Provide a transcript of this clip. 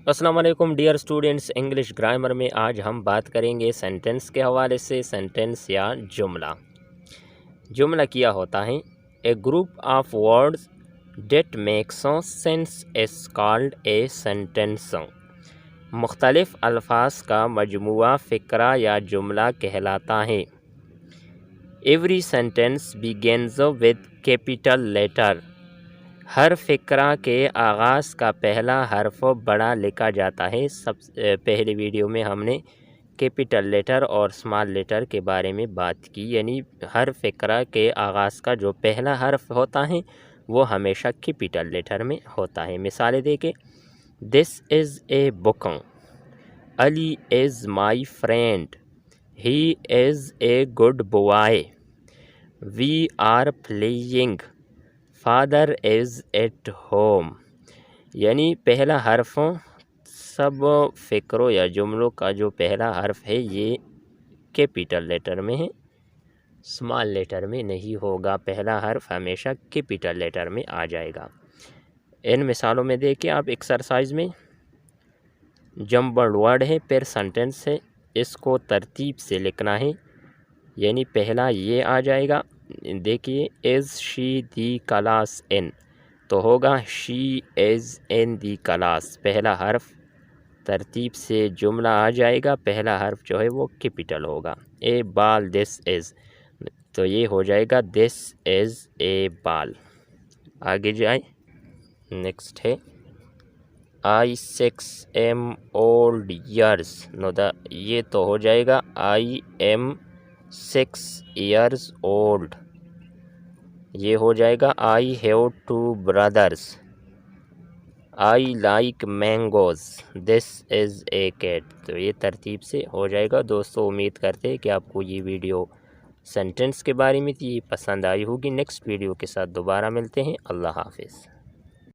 السلام علیکم dear students, English grammar میں آج ہم بات کریں گے سینٹنس کے حوالے سے۔ سینٹنس یا جملہ کیا ہوتا ہے؟ A group of words that makes sense is called a sentence. مختلف الفاظ کا مجموعہ فقرہ یا جملہ کہلاتا ہے۔ Every sentence begins with capital letter۔ ہر فقرہ کے آغاز کا پہلا حرف بڑا لکھا جاتا ہے۔ پہلی ویڈیو میں ہم نے کیپٹل لیٹر اور اسمال لیٹر کے بارے میں بات کی، یعنی ہر فقرہ کے آغاز کا جو پہلا حرف ہوتا ہے وہ ہمیشہ کیپٹل لیٹر میں ہوتا ہے۔ مثالیں دیکھیں، this is a book, Ali is my friend, he is a good boy, we are playing, father is at home. یعنی پہلا حرف سب فقروں یا جملوں کا جو پہلا حرف ہے یہ کیپٹل لیٹر میں ہے، اسمال لیٹر میں نہیں ہوگا۔ پہلا حرف ہمیشہ کیپٹل لیٹر میں آ جائے گا۔ ان مثالوں میں دیکھیں آپ، ایکسرسائز میں جمبلڈ ورڈ ہے، پھر سینٹنس ہے، اس کو ترتیب سے لکھنا ہے، یعنی پہلا یہ آ جائے گا۔ دیکھیے، از شی دی کلاس ان، تو ہوگا شی از ان دی کلاس۔ پہلا حرف ترتیب سے جملہ آ جائے گا، پہلا حرف جو ہے وہ کیپٹل ہوگا۔ اے بال دس از، تو یہ ہو جائے گا دس از اے بال۔ آگے جائیں، نیکسٹ ہے آئی 6 ایم اولڈ ایئرز، یہ تو ہو جائے گا آئی ایم 6 ایئرز اولڈ، یہ ہو جائے گا I have 2 brothers, I like mangoes, this is a cat. تو یہ ترتیب سے ہو جائے گا۔ دوستو، امید کرتے ہیں کہ آپ کو یہ ویڈیو سینٹنس کے بارے میں تھی پسند آئی ہوگی۔ نیکسٹ ویڈیو کے ساتھ دوبارہ ملتے ہیں۔ اللہ حافظ۔